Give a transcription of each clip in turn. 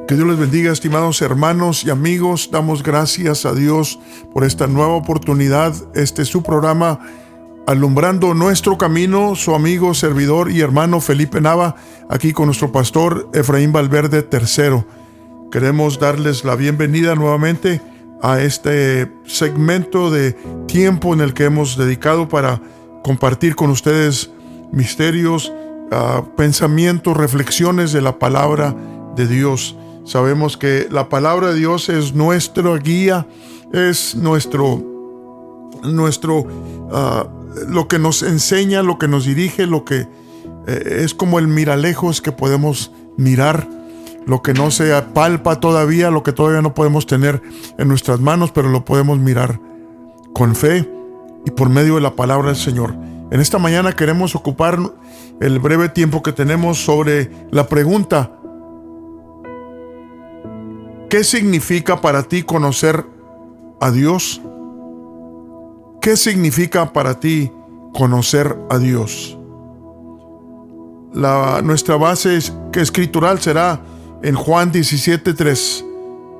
Que Dios les bendiga, estimados hermanos y amigos. Damos gracias a Dios por esta nueva oportunidad. Este es su programa Alumbrando Nuestro Camino. Su amigo, servidor y hermano Felipe Nava, aquí con nuestro pastor Efraín Valverde III. Queremos darles la bienvenida nuevamente a este segmento de tiempo en el que hemos dedicado para compartir con ustedes misterios, pensamientos, reflexiones de la palabra de Dios. Sabemos que la palabra de Dios es nuestra guía, es nuestro lo que nos enseña, lo que nos dirige, lo que es como el miralejos que podemos mirar, lo que no se palpa todavía, lo que todavía no podemos tener en nuestras manos, pero lo podemos mirar con fe y por medio de la palabra del Señor. En esta mañana queremos ocupar el breve tiempo que tenemos sobre la pregunta: ¿qué significa para ti conocer a Dios? ¿Qué significa para ti conocer a Dios? Nuestra base escritural será en Juan 17:3,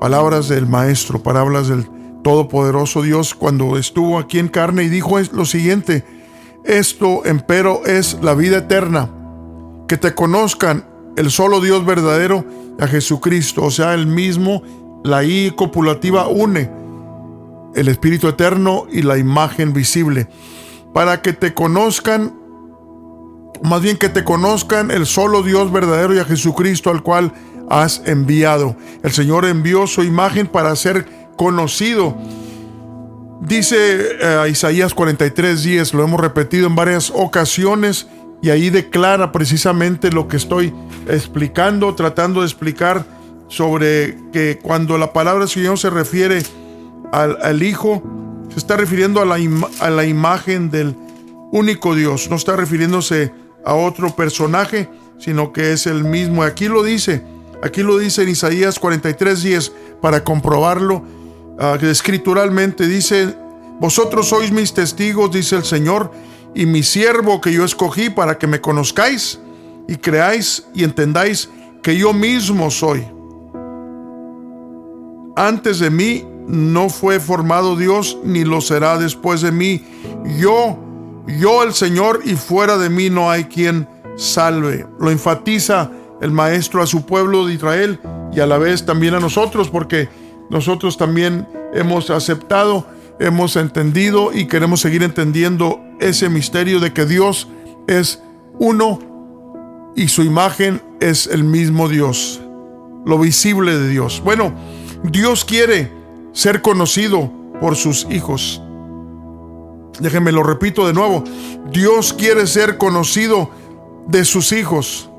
palabras del Maestro, palabras del Todopoderoso Dios cuando estuvo aquí en carne, y dijo lo siguiente: esto empero es la vida eterna, que te conozcan el solo Dios verdadero, a Jesucristo, o sea, el mismo, la I copulativa une el Espíritu eterno y la imagen visible, para que te conozcan, más bien que te conozcan el solo Dios verdadero y a Jesucristo al cual has enviado. El Señor envió su imagen para ser conocido. Dice Isaías 43:10, lo hemos repetido en varias ocasiones, y ahí declara precisamente lo que estoy explicando, tratando de explicar sobre que cuando la palabra del Señor se refiere al Hijo, se está refiriendo a la imagen del único Dios. No está refiriéndose a otro personaje, sino que es el mismo. Aquí lo dice en Isaías 43:10, para comprobarlo escrituralmente. Dice: vosotros sois mis testigos, dice el Señor, y mi siervo que yo escogí, para que me conozcáis y creáis y entendáis que yo mismo soy. Antes de mí no fue formado Dios, ni lo será después de mí. Yo el Señor, y fuera de mí no hay quien salve. Lo enfatiza el Maestro a su pueblo de Israel y a la vez también a nosotros, porque nosotros también hemos aceptado, hemos entendido y queremos seguir entendiendo ese misterio de que Dios es uno y su imagen es el mismo Dios, lo visible de Dios. Bueno, Dios quiere ser conocido por sus hijos. Déjenme lo repito de nuevo: Dios quiere ser conocido de sus hijos.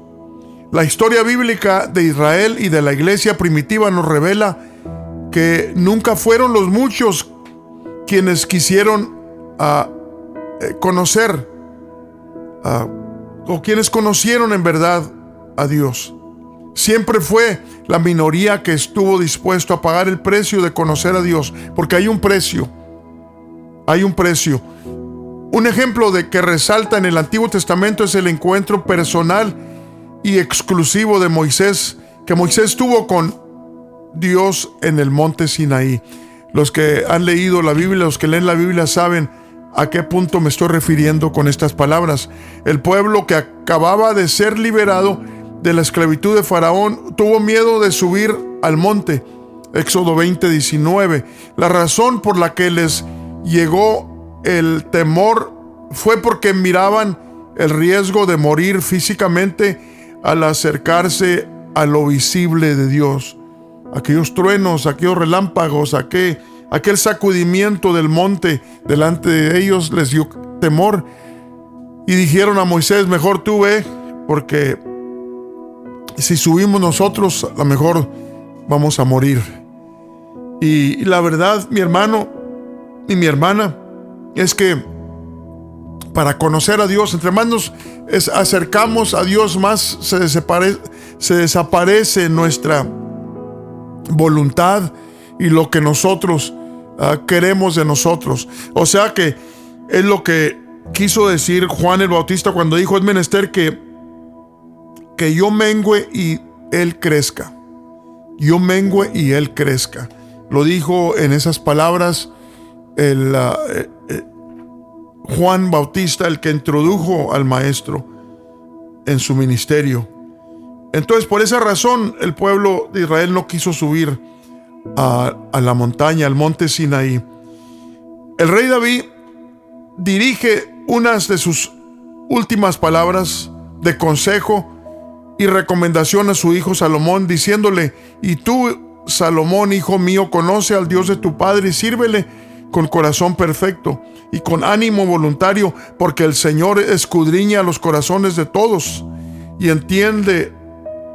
La historia bíblica de Israel y de la iglesia primitiva nos revela que nunca fueron los muchos quienes quisieron conocer o quienes conocieron en verdad a Dios. Siempre fue la minoría que estuvo dispuesto a pagar el precio de conocer a Dios, porque hay un precio. Un ejemplo de que resalta en el Antiguo Testamento es el encuentro personal y exclusivo de Moisés, que Moisés tuvo con Dios en el monte Sinaí. Los que han leído la Biblia, los que leen la Biblia, saben a qué punto me estoy refiriendo con estas palabras. El pueblo que acababa de ser liberado de la esclavitud de Faraón tuvo miedo de subir al monte. Éxodo 20:19. La razón por la que les llegó el temor fue porque miraban el riesgo de morir físicamente al acercarse a lo visible de Dios. Aquellos truenos, aquellos relámpagos, aquel sacudimiento del monte delante de ellos les dio temor, y dijeron a Moisés: mejor tú ve, porque si subimos nosotros, a lo mejor vamos a morir. Y la verdad, mi hermano y mi hermana, es que para conocer a Dios, entre más nos acercamos a Dios, más se desaparece nuestra voluntad y lo que nosotros queremos de nosotros. O sea que es lo que quiso decir Juan el Bautista cuando dijo: es menester que yo mengüe y Él crezca. yo mengüe y él crezca. Lo dijo en esas palabras Juan Bautista, el que introdujo al maestro en su ministerio. Entonces, por esa razón, el pueblo de Israel no quiso subir a la montaña, al monte Sinaí. El rey David dirige unas de sus últimas palabras de consejo y recomendación a su hijo Salomón, diciéndole: y tú, Salomón, hijo mío, conoce al Dios de tu padre y sírvele con corazón perfecto y con ánimo voluntario, porque el Señor escudriña los corazones de todos y entiende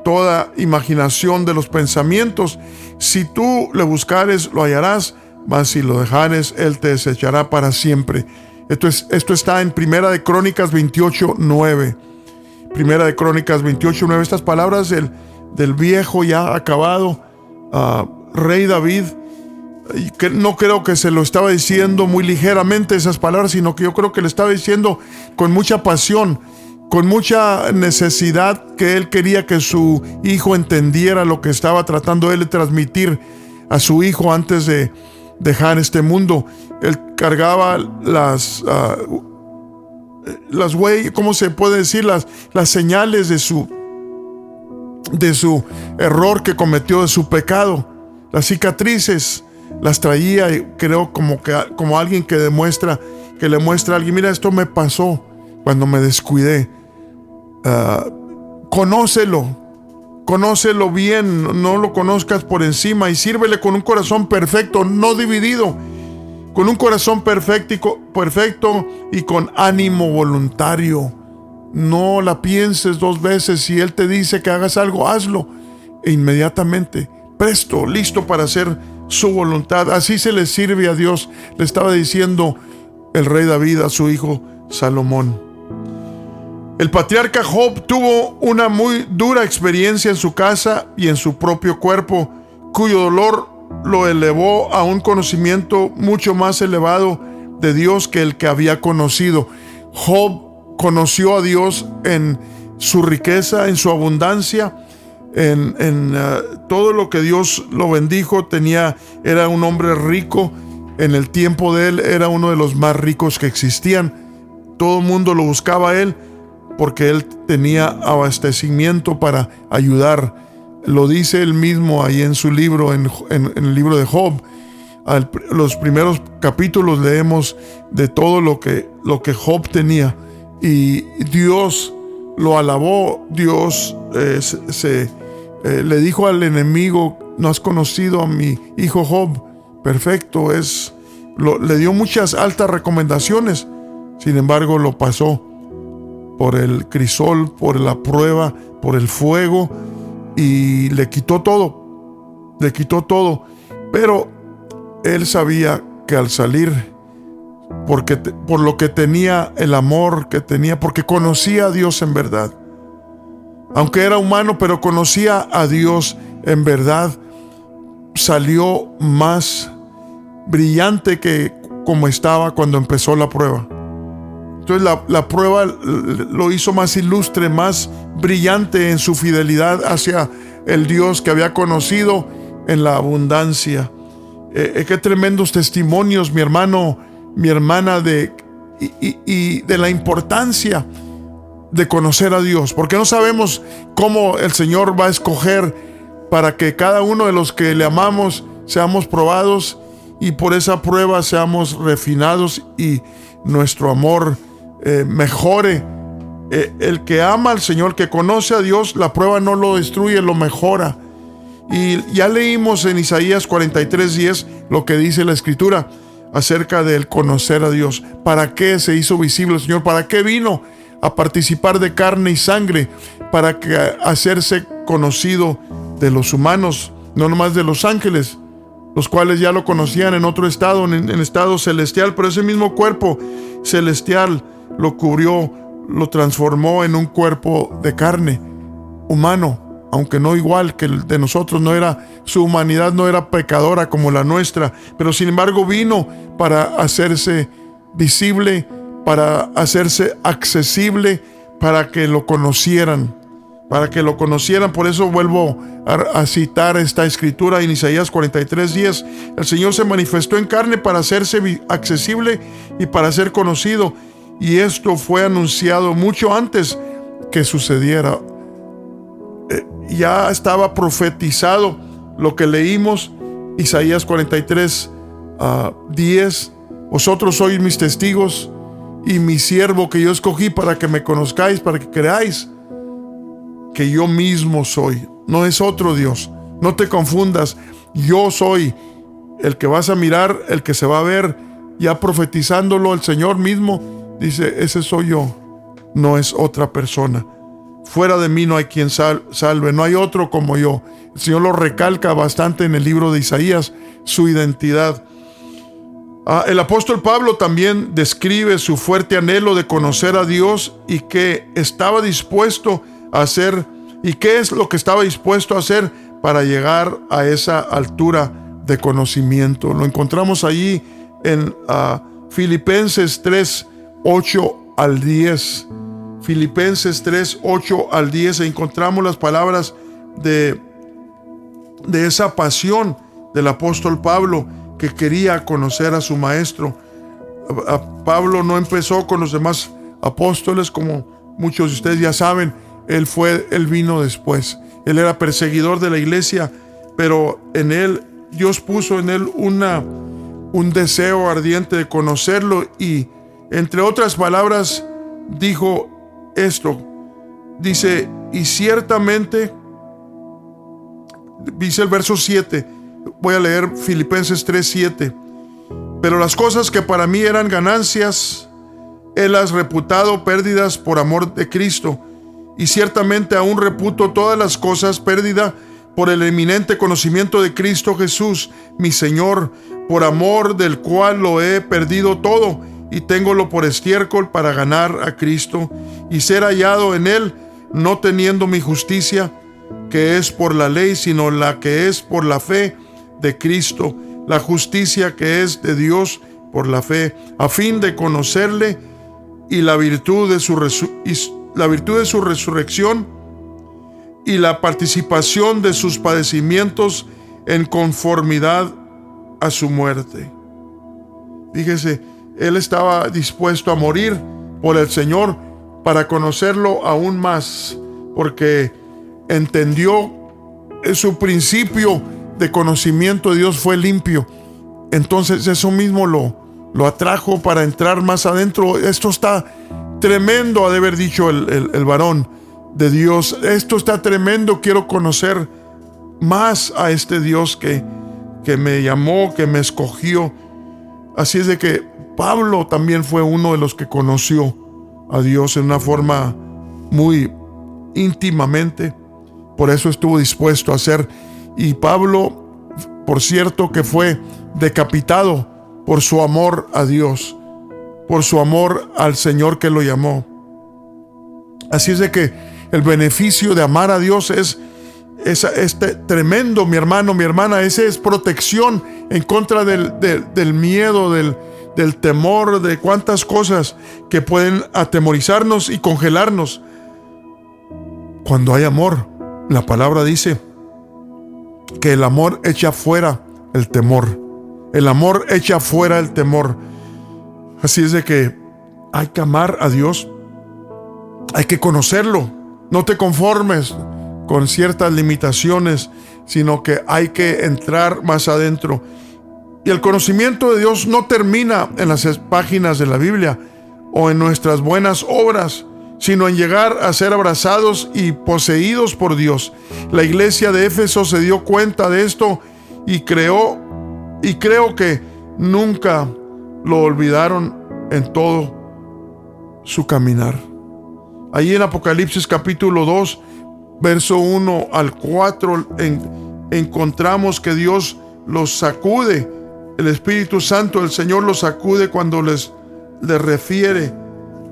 toda imaginación de los pensamientos. Si tú le buscares, lo hallarás, mas si lo dejares, él te desechará para siempre. Esto está en Primera de Crónicas 28:9. Primera de Crónicas 28:9. Estas palabras del viejo ya acabado rey David. Que no creo que se lo estaba diciendo muy ligeramente esas palabras, sino que yo creo que le estaba diciendo con mucha pasión, con mucha necesidad, que él quería que su hijo entendiera lo que estaba tratando él de transmitir a su hijo antes de dejar este mundo. Él cargaba ¿cómo se puede decir? Las señales de su error que cometió, de su pecado. Las cicatrices las traía, y creo como alguien que le muestra a alguien: mira, esto me pasó cuando me descuidé. Conócelo bien, no lo conozcas por encima, y sírvele con un corazón perfecto, no dividido, con un corazón perfecto y con ánimo voluntario. No la pienses dos veces. Si él te dice que hagas algo, hazlo e inmediatamente, presto, listo para hacer su voluntad. Así se le sirve a Dios, le estaba diciendo el rey David a su hijo Salomón. El patriarca Job tuvo una muy dura experiencia en su casa y en su propio cuerpo, cuyo dolor lo elevó a un conocimiento mucho más elevado de Dios que el que había conocido. Job conoció a Dios en su riqueza, en su abundancia, en todo lo que Dios lo bendijo. Era un hombre rico. En el tiempo de él era uno de los más ricos que existían. Todo el mundo lo buscaba a él porque él tenía abastecimiento para ayudar. Lo dice él mismo ahí en su libro, en el libro de Job. Los primeros capítulos leemos de todo lo que Job tenía, y Dios lo alabó. Dios le dijo al enemigo: no has conocido a mi hijo Job, perfecto es. Le dio muchas altas recomendaciones. Sin embargo, lo pasó por el crisol, por la prueba, por el fuego, y le quitó todo. Pero él sabía que al salir, por lo que tenía, el amor que tenía, porque conocía a Dios en verdad, aunque era humano, pero conocía a Dios en verdad, salió más brillante que como estaba cuando empezó la prueba. Entonces la prueba lo hizo más ilustre, más brillante en su fidelidad hacia el Dios que había conocido en la abundancia. Qué tremendos testimonios, mi hermano, mi hermana, de la importancia de conocer a Dios, porque no sabemos cómo el Señor va a escoger para que cada uno de los que le amamos seamos probados, y por esa prueba seamos refinados y nuestro amor mejore. El que ama al Señor, que conoce a Dios, la prueba no lo destruye, lo mejora. Y ya leímos en Isaías 43:10 lo que dice la Escritura acerca del conocer a Dios. ¿Para qué se hizo visible el Señor? ¿Para qué vino? A participar de carne y sangre, para hacerse conocido de los humanos, no nomás de los ángeles, los cuales ya lo conocían en otro estado, en estado celestial, pero ese mismo cuerpo celestial lo cubrió, lo transformó en un cuerpo de carne, humano, aunque no igual que el de nosotros. Su humanidad no era pecadora como la nuestra, pero sin embargo vino para hacerse visible, para hacerse accesible, para que lo conocieran. para que lo conocieran. Por eso vuelvo a citar esta escritura en Isaías 43:10. El Señor se manifestó en carne para hacerse accesible y para ser conocido, y esto fue anunciado mucho antes que sucediera. Ya estaba profetizado lo que leímos, Isaías 43:10. Vosotros sois mis testigos y mi siervo que yo escogí para que me conozcáis, para que creáis que yo mismo soy. No es otro Dios. No te confundas. Yo soy el que vas a mirar, el que se va a ver. Ya profetizándolo, el Señor mismo dice: ese soy yo. No es otra persona. Fuera de mí no hay quien salve. No hay otro como yo. El Señor lo recalca bastante en el libro de Isaías, su identidad. El apóstol Pablo también describe su fuerte anhelo de conocer a Dios y que estaba dispuesto a hacer, y qué es lo que estaba dispuesto a hacer para llegar a esa altura de conocimiento. Lo encontramos allí en Filipenses 3:8-10. Filipenses 3:8-10. Encontramos las palabras de esa pasión del apóstol Pablo, que quería conocer a su maestro. Pablo no empezó con los demás apóstoles, como muchos de ustedes ya saben. Él vino después. Él era perseguidor de la iglesia, pero en él, Dios puso en él un deseo ardiente de conocerlo, y entre otras palabras dijo esto. Dice: y ciertamente, dice el verso 7, voy a leer Filipenses 3:7. Pero las cosas que para mí eran ganancias, he las reputado pérdidas por amor de Cristo. Y ciertamente aún reputo todas las cosas pérdida por el eminente conocimiento de Cristo Jesús, mi Señor, por amor del cual lo he perdido todo y téngolo por estiércol para ganar a Cristo y ser hallado en él, no teniendo mi justicia, que es por la ley, sino la que es por la fe de Cristo, la justicia que es de Dios por la fe, a fin de conocerle y la virtud de su resurrección y la participación de sus padecimientos en conformidad a su muerte. Fíjese, él estaba dispuesto a morir por el Señor para conocerlo aún más, porque entendió su principio de conocimiento de Dios fue limpio. Entonces eso mismo lo atrajo para entrar más adentro. Esto está tremendo, ha de haber dicho el varón de Dios. Esto está tremendo, quiero conocer más a este Dios que me llamó, que me escogió. Así es de que Pablo también fue uno de los que conoció a Dios en una forma muy íntimamente. Por eso estuvo dispuesto a hacer. Y Pablo, por cierto, que fue decapitado por su amor a Dios, por su amor al Señor que lo llamó. Así es de que el beneficio de amar a Dios es tremendo, mi hermano, mi hermana. Esa es protección en contra del miedo, del temor, de cuantas cosas que pueden atemorizarnos y congelarnos. Cuando hay amor, la palabra dice que el amor echa fuera el temor. El amor echa fuera el temor. Así es de que hay que amar a Dios. Hay que conocerlo. No te conformes con ciertas limitaciones, sino que hay que entrar más adentro. Y el conocimiento de Dios no termina en las páginas de la Biblia o en nuestras buenas obras, sino en llegar a ser abrazados y poseídos por Dios. La iglesia de Éfeso se dio cuenta de esto y creo que nunca lo olvidaron en todo su caminar. Allí en Apocalipsis capítulo 2, verso 1 al 4, encontramos que Dios los sacude. El Espíritu Santo, el Señor los sacude cuando les refiere,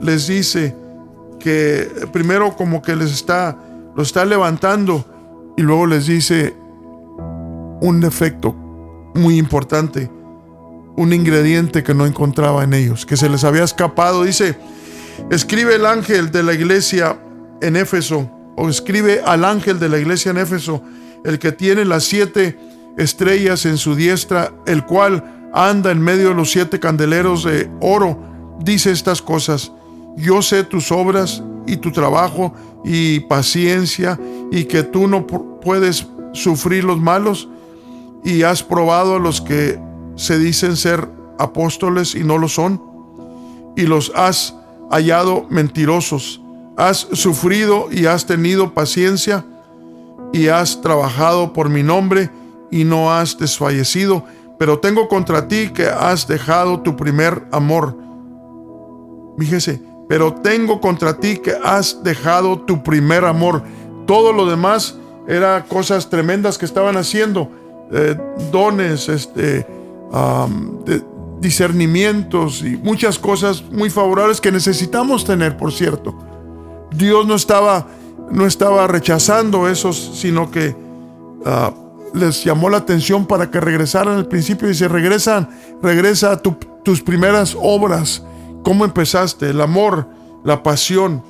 les dice que primero como que los está levantando, y luego les dice un defecto muy importante, un ingrediente que no encontraba en ellos, que se les había escapado. Dice: escribe el ángel de la iglesia en Éfeso, o escribe al ángel de la iglesia en Éfeso, el que tiene las 7 estrellas en su diestra, el cual anda en medio de los 7 candeleros de oro, dice estas cosas: yo sé tus obras y tu trabajo y paciencia, y que tú no puedes sufrir los malos, y has probado a los que se dicen ser apóstoles y no lo son, y los has hallado mentirosos. Has sufrido y has tenido paciencia, y has trabajado por mi nombre y no has desfallecido, pero tengo contra ti que has dejado tu primer amor. Fíjese, pero tengo contra ti que has dejado tu primer amor. Todo lo demás era cosas tremendas que estaban haciendo, dones, discernimientos y muchas cosas muy favorables que necesitamos tener, por cierto. Dios no estaba rechazando esos, sino que les llamó la atención para que regresaran al principio. Dice: regresa a tus primeras obras. ¿Cómo empezaste? El amor, la pasión,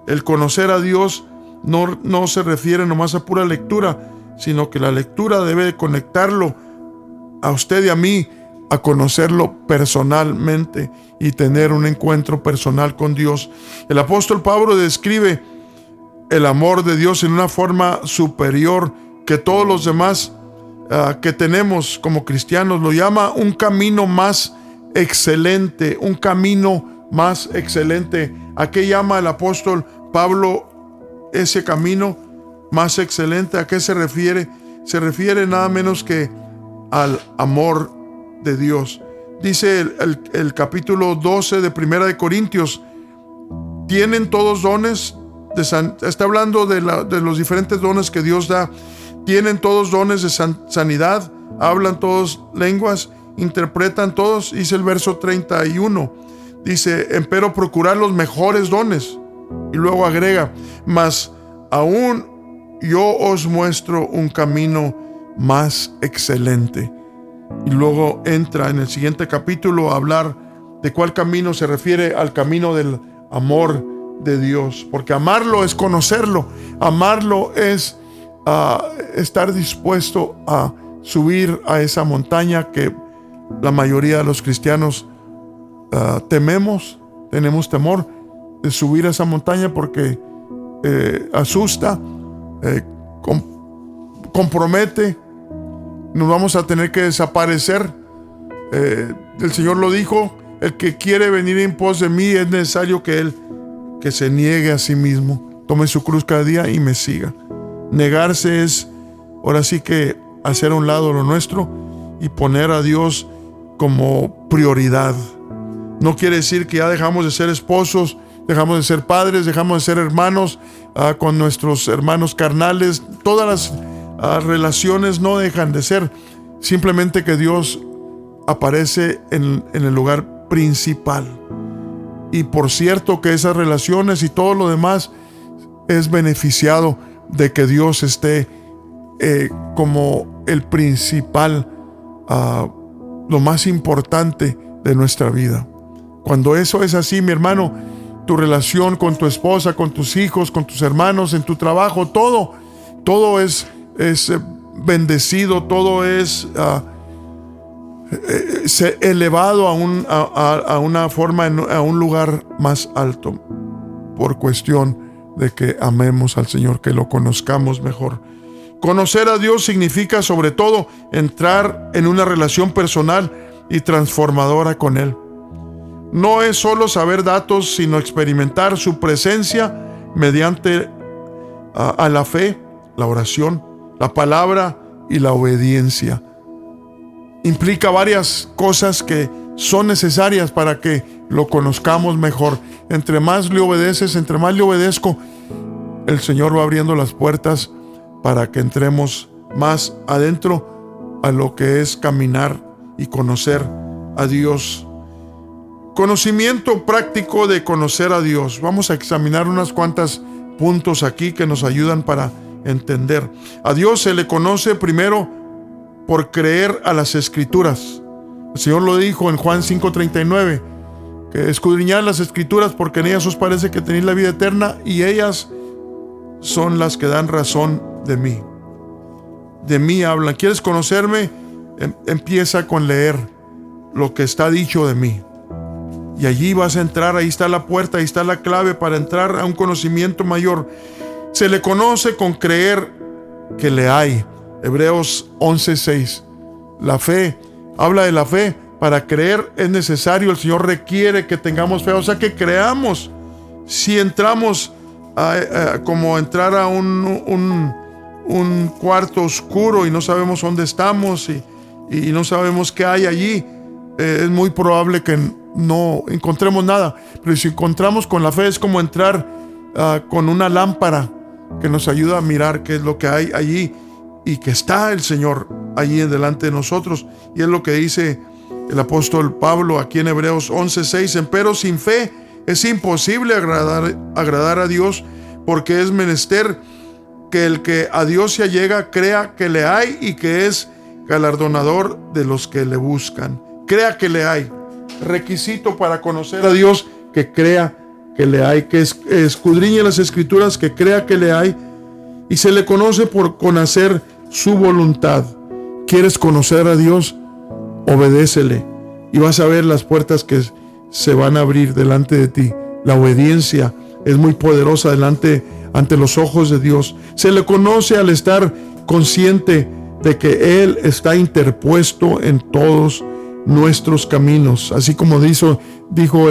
el conocer a Dios no se refiere nomás a pura lectura, sino que la lectura debe de conectarlo a usted y a mí, a conocerlo personalmente y tener un encuentro personal con Dios. El apóstol Pablo describe el amor de Dios en una forma superior que todos los demás que tenemos como cristianos. Lo llama un camino más excelente, un camino más excelente. ¿A qué llama el apóstol Pablo ese camino más excelente? ¿A qué se refiere? Se refiere nada menos que al amor de Dios. Dice el capítulo 12 de Primera de Corintios: tienen todos dones está hablando de los diferentes dones que Dios da. Tienen todos dones de sanidad, hablan todos lenguas, interpretan todos. Dice el verso 31, dice: empero procurar los mejores dones. Y luego agrega: mas aún yo os muestro un camino más excelente. Y luego entra en el siguiente capítulo a hablar de cuál camino se refiere: al camino del amor de Dios. Porque amarlo es conocerlo, amarlo es estar dispuesto a subir a esa montaña que la mayoría de los cristianos tenemos temor de subir a esa montaña porque asusta, compromete. Nos vamos a tener que desaparecer. El Señor lo dijo: el que quiere venir en pos de mí, es necesario que se niegue a sí mismo, tome su cruz cada día y me siga. Negarse es, ahora sí, que hacer a un lado lo nuestro y poner a Dios como prioridad. No quiere decir que ya dejamos de ser esposos, dejamos de ser padres, dejamos de ser hermanos con nuestros hermanos carnales. Todas las relaciones no dejan de ser, simplemente que Dios aparece en el lugar principal. Y por cierto que esas relaciones y todo lo demás es beneficiado de que Dios esté como el principal, lo más importante de nuestra vida. Cuando eso es así, mi hermano, tu relación con tu esposa, con tus hijos, con tus hermanos, en tu trabajo, todo es bendecido, todo es elevado a una forma, a un lugar más alto, por cuestión de que amemos al Señor, que lo conozcamos mejor. Conocer a Dios significa, sobre todo, entrar en una relación personal y transformadora con Él. No es solo saber datos, sino experimentar su presencia mediante a la fe, la oración, la palabra y la obediencia. Implica varias cosas que son necesarias para que lo conozcamos mejor. Entre más le obedeces, entre más le obedezco, el Señor va abriendo las puertas para que entremos más adentro a lo que es caminar y conocer a Dios. Conocimiento práctico de conocer a Dios. Vamos a examinar unas cuantas puntos aquí que nos ayudan para entender. A Dios se le conoce primero por creer a las Escrituras. El Señor lo dijo en Juan 5:39, que escudriñad las Escrituras porque en ellas os parece que tenéis la vida eterna y ellas son las que dan razón de mí. De mí hablan. ¿Quieres conocerme? Empieza con leer lo que está dicho de mí. Y allí vas a entrar, ahí está la puerta, ahí está la clave para entrar a un conocimiento mayor. Se le conoce con creer que le hay. Hebreos 11:6. La fe, habla de la fe. Para creer es necesario, el Señor requiere que tengamos fe, o sea que creamos. Si entramos como entrar a un cuarto oscuro y no sabemos dónde estamos y no sabemos qué hay allí, es muy probable que no encontremos nada. Pero si encontramos con la fe, es como entrar con una lámpara que nos ayuda a mirar qué es lo que hay allí y que está el Señor allí delante de nosotros. Y es lo que dice el apóstol Pablo aquí en Hebreos 11:6. Empero sin fe es imposible agradar a Dios, porque es menester que el que a Dios se allega crea que le hay y que es galardonador de los que le buscan. Crea que le hay. Requisito para conocer a Dios, que crea que le hay, que escudriñe las Escrituras, que crea que le hay, y se le conoce por conocer su voluntad. ¿Quieres conocer a Dios? Obedécele y vas a ver las puertas que se van a abrir delante de ti. La obediencia es muy poderosa ante los ojos de Dios. Se le conoce al estar consciente de que Él está interpuesto en todos nuestros caminos, así como dijo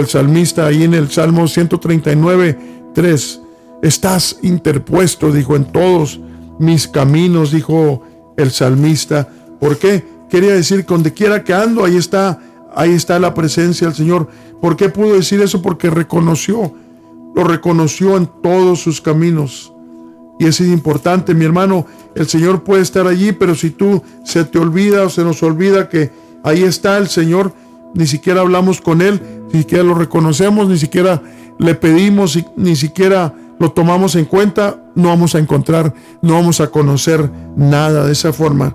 el salmista ahí en el Salmo 139:3. Estás interpuesto, dijo, en todos mis caminos, dijo el salmista. ¿Por qué? Quería decir que donde quiera que ando, ahí está la presencia del Señor. ¿Por qué pudo decir eso? Porque lo reconoció en todos sus caminos. Y eso es importante, mi hermano. El Señor puede estar allí, pero si se te olvida o se nos olvida que ahí está el Señor, ni siquiera hablamos con Él, ni siquiera lo reconocemos, ni siquiera le pedimos, ni siquiera lo tomamos en cuenta, no vamos a encontrar, no vamos a conocer nada de esa forma.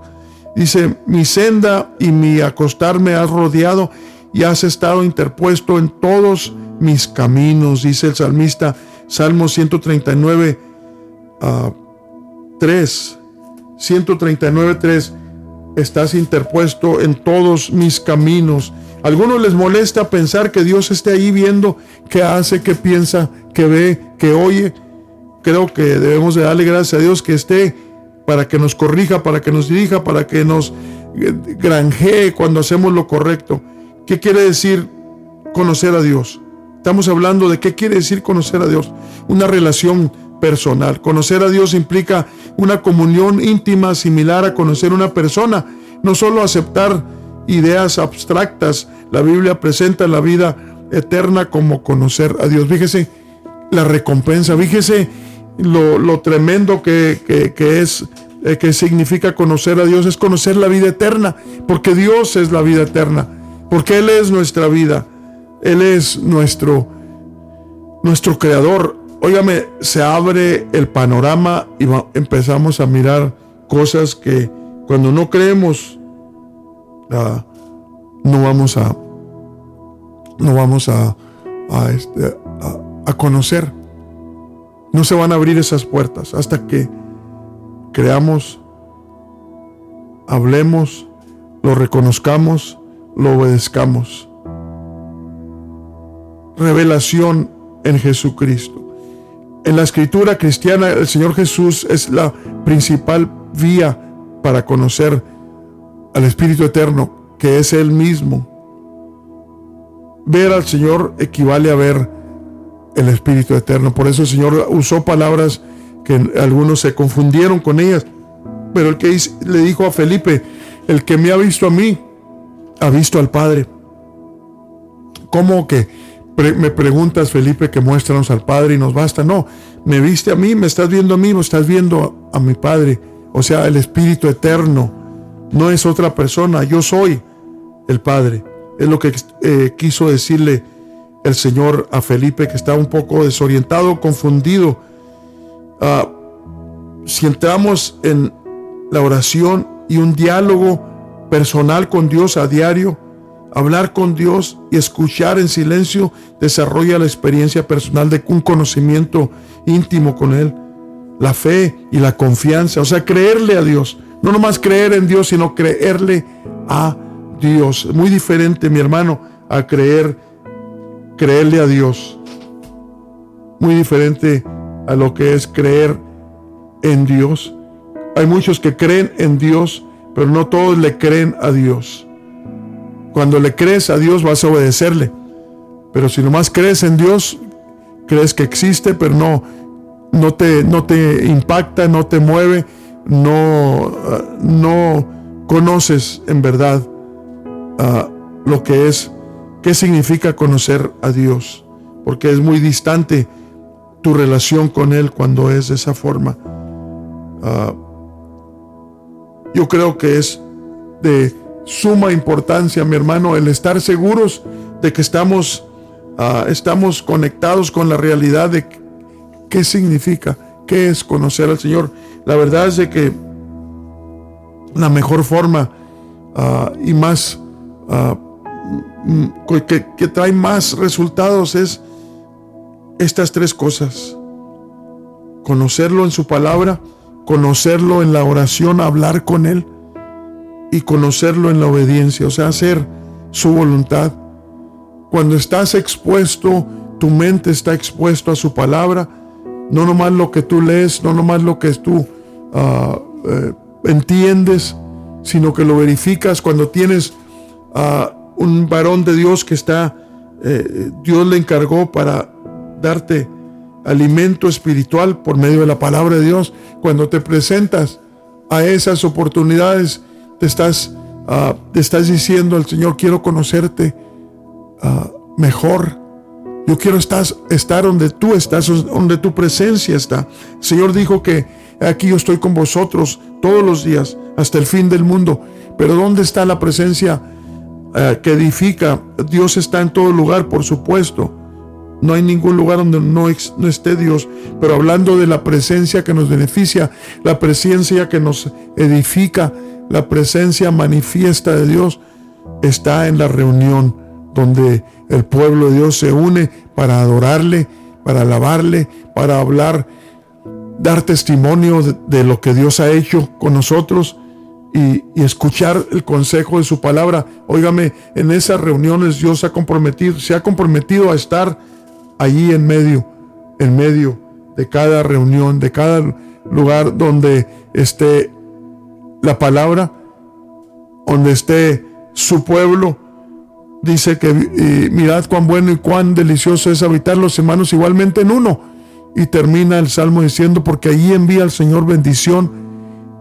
Dice, mi senda y mi acostarme has rodeado y has estado interpuesto en todos mis caminos, dice el salmista, Salmo 139:3. Estás interpuesto en todos mis caminos. A algunos les molesta pensar que Dios esté ahí viendo qué hace, qué piensa, qué ve, qué oye. Creo que debemos de darle gracias a Dios que esté para que nos corrija, para que nos dirija, para que nos granjee cuando hacemos lo correcto. ¿Qué quiere decir conocer a Dios? Estamos hablando de qué quiere decir conocer a Dios. Una relación personal. Conocer a Dios implica una comunión íntima similar a conocer una persona, no solo aceptar ideas abstractas. La Biblia presenta la vida eterna como conocer a Dios. Fíjese la recompensa, fíjese lo tremendo que significa conocer a Dios. Es conocer la vida eterna, porque Dios es la vida eterna, porque Él es nuestra vida, Él es nuestro creador. Óigame, se abre el panorama y empezamos a mirar cosas que cuando no creemos no vamos a conocer. No se van a abrir esas puertas hasta que creamos, hablemos, lo reconozcamos, lo obedezcamos. Revelación en Jesucristo. En la escritura cristiana, el Señor Jesús es la principal vía para conocer al Espíritu Eterno, que es Él mismo. Ver al Señor equivale a ver el Espíritu Eterno. Por eso el Señor usó palabras que algunos se confundieron con ellas. Pero el que le dijo a Felipe, el que me ha visto a mí, ha visto al Padre. ¿Cómo que me preguntas, Felipe, que muéstranos al Padre y nos basta? No, me viste a mí, me estás viendo a mí, me estás viendo a mi Padre. O sea, el Espíritu Eterno no es otra persona, yo soy el Padre. Es lo que quiso decirle el Señor a Felipe, que estaba un poco desorientado, confundido. Si entramos en la oración y un diálogo personal con Dios a diario, hablar con Dios y escuchar en silencio desarrolla la experiencia personal de un conocimiento íntimo con Él. la fe y la confianza. O sea, creerle a Dios. No nomás creer en Dios, sino creerle a Dios. Muy diferente, mi hermano, a creerle a Dios. Muy diferente a lo que es creer en Dios. Hay muchos que creen en Dios, pero no todos le creen a Dios. Cuando le crees a Dios vas a obedecerle. Pero si nomás crees en Dios, crees que existe, pero no te impacta, no te mueve, no conoces en verdad lo que es, qué significa conocer a Dios, porque es muy distante tu relación con Él cuando es de esa forma. Yo creo que es de suma importancia, mi hermano, el estar seguros de que estamos conectados con la realidad de qué significa, qué es conocer al Señor. La verdad es de que la mejor forma y más que trae más resultados es estas tres cosas: conocerlo en su palabra, conocerlo en la oración, hablar con Él, y conocerlo en la obediencia, o sea, hacer su voluntad. Cuando estás expuesto, tu mente está expuesto a su palabra, no nomás lo que tú lees, no nomás lo que tú entiendes, sino que lo verificas. Cuando tienes un varón de Dios que Dios le encargó para darte alimento espiritual por medio de la palabra de Dios, cuando te presentas a esas oportunidades, te estás diciendo al Señor: quiero conocerte mejor. Yo quiero estar donde tú estás, donde tu presencia está. El Señor dijo que aquí yo estoy con vosotros todos los días hasta el fin del mundo. Pero ¿dónde está la presencia que edifica? Dios está en todo lugar, por supuesto. No hay ningún lugar donde no esté Dios. Pero hablando de la presencia que nos beneficia, la presencia que nos edifica, la presencia manifiesta de Dios, está en la reunión donde el pueblo de Dios se une para adorarle, para alabarle, para hablar, dar testimonio de lo que Dios ha hecho con nosotros y escuchar el consejo de su palabra. Óigame, en esas reuniones Dios se ha comprometido a estar allí en medio de cada reunión, de cada lugar donde esté la palabra, donde esté su pueblo. Dice que mirad cuán bueno y cuán delicioso es habitar los hermanos igualmente en uno. Y termina el Salmo diciendo: porque allí envía el Señor bendición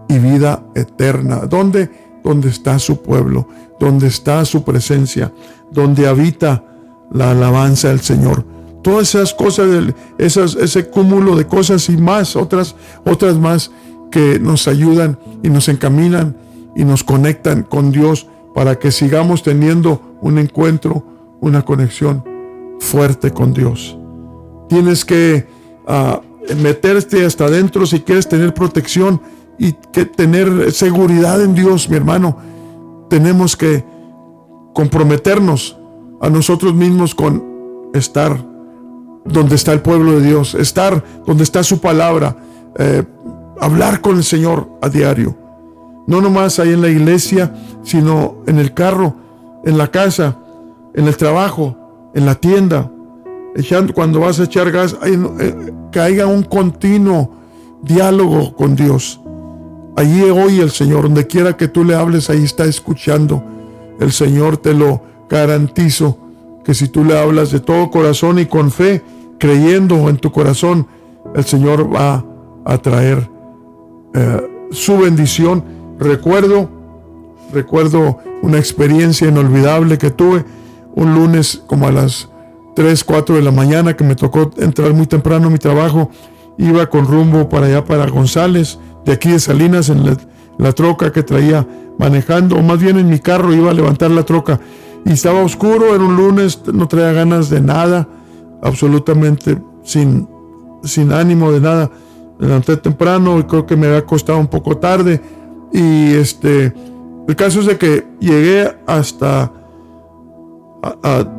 y vida eterna. ¿Dónde? Donde está su pueblo, donde está su presencia, donde habita la alabanza del Señor. Todas esas cosas, ese cúmulo de cosas y más, otras más que nos ayudan y nos encaminan y nos conectan con Dios para que sigamos teniendo un encuentro, una conexión fuerte con Dios. Tienes que meterte hasta adentro si quieres tener protección y tener seguridad en Dios, mi hermano. Tenemos que comprometernos a nosotros mismos con estar donde está el pueblo de Dios, estar donde está su palabra, hablar con el Señor a diario. No nomás ahí en la iglesia, sino en el carro, en la casa, en el trabajo, en la tienda. Cuando vas a echar gas, que haya un continuo diálogo con Dios. Allí oye el Señor, donde quiera que tú le hables, ahí está escuchando. El Señor, te lo garantizo, que si tú le hablas de todo corazón y con fe, creyendo en tu corazón, el Señor va a traer su bendición. Recuerdo una experiencia inolvidable que tuve un lunes como a las 3, 4 de la mañana, que me tocó entrar muy temprano a mi trabajo. Iba con rumbo para allá, para González, de aquí de Salinas, en la troca que traía manejando, o más bien en mi carro. Iba a levantar la troca y estaba oscuro, era un lunes, no traía ganas de nada, absolutamente sin ánimo de nada. Me levanté temprano y creo que me había acostado un poco tarde. Y el caso es de que llegué hasta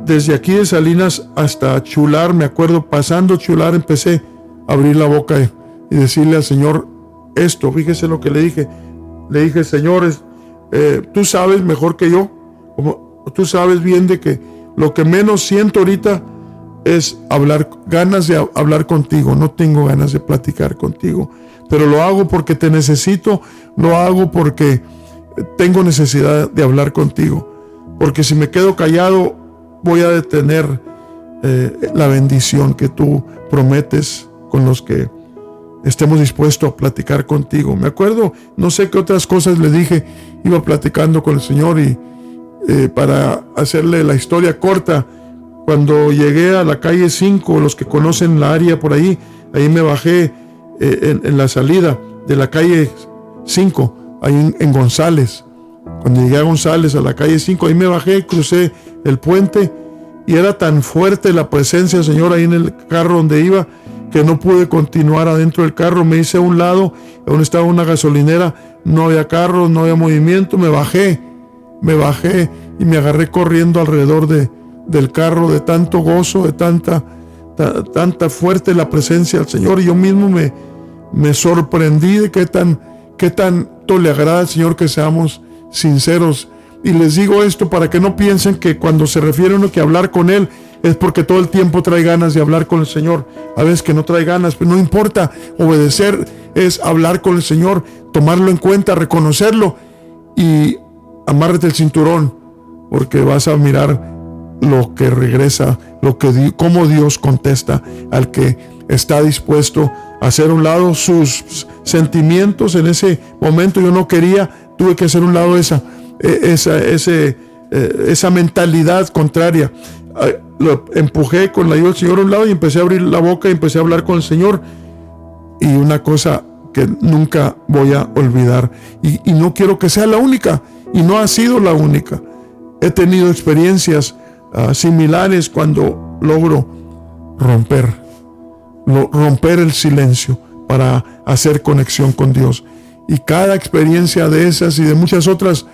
desde aquí de Salinas hasta Chular. Me acuerdo, pasando Chular, empecé a abrir la boca y decirle al Señor esto. Fíjese lo que le dije. Le dije, Señor, tú sabes mejor que yo, tú sabes bien de que lo que menos siento ahorita es ganas de hablar contigo. No tengo ganas de platicar contigo, pero lo hago porque te necesito, lo hago porque tengo necesidad de hablar contigo, porque si me quedo callado voy a detener la bendición que tú prometes con los que estemos dispuestos a platicar contigo. Me acuerdo, no sé qué otras cosas le dije, iba platicando con el Señor y para hacerle la historia corta, cuando llegué a la calle 5, los que conocen la área por ahí me bajé en la salida de la calle 5, ahí en González. Cuando llegué a González, a la calle 5, ahí me bajé, crucé el puente y era tan fuerte la presencia del Señor ahí en el carro donde iba que no pude continuar adentro del carro. Me hice a un lado, donde estaba una gasolinera, no había carros, no había movimiento. Me bajé y me agarré corriendo alrededor del carro, de tanto gozo, de tanta fuerte la presencia del Señor. Y yo mismo me sorprendí de qué tanto le agrada al Señor que seamos sinceros. Y les digo esto para que no piensen que cuando se refiere a uno que hablar con Él es porque todo el tiempo trae ganas de hablar con el Señor. A veces que no trae ganas, pero no importa. Obedecer es hablar con el Señor, tomarlo en cuenta, reconocerlo y amárrate el cinturón, porque vas a mirar lo que regresa, cómo Dios contesta al que está dispuesto a hacer a un lado sus sentimientos. En ese momento yo no quería, tuve que hacer a un lado esa mentalidad contraria. Lo empujé con la ayuda del Señor a un lado y empecé a abrir la boca y empecé a hablar con el Señor. Y una cosa que nunca voy a olvidar, y no quiero que sea la única, y no ha sido la única. He tenido experiencias similares cuando logro romper el silencio para hacer conexión con Dios. Y cada experiencia de esas y de muchas otras,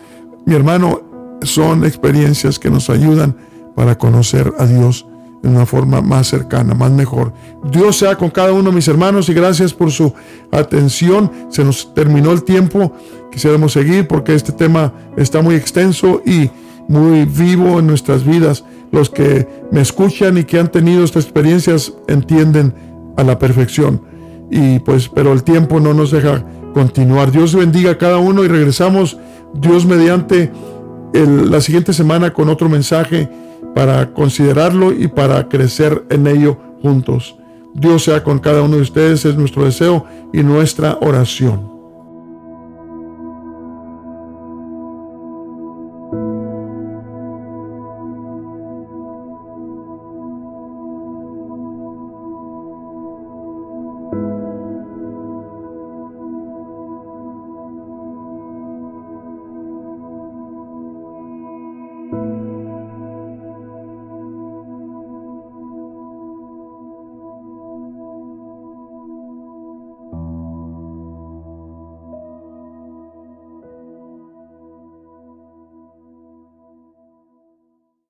mi hermano, son experiencias que nos ayudan para conocer a Dios de una forma más cercana, más mejor. Dios sea con cada uno de mis hermanos y gracias por su atención. Se nos terminó el tiempo. Quisiéramos seguir porque este tema está muy extenso y muy vivo en nuestras vidas. Los que me escuchan y que han tenido estas experiencias entienden a la perfección. Pero el tiempo no nos deja continuar. Dios bendiga a cada uno y regresamos, Dios mediante, la siguiente semana con otro mensaje para considerarlo y para crecer en ello juntos. Dios sea con cada uno de ustedes, es nuestro deseo y nuestra oración.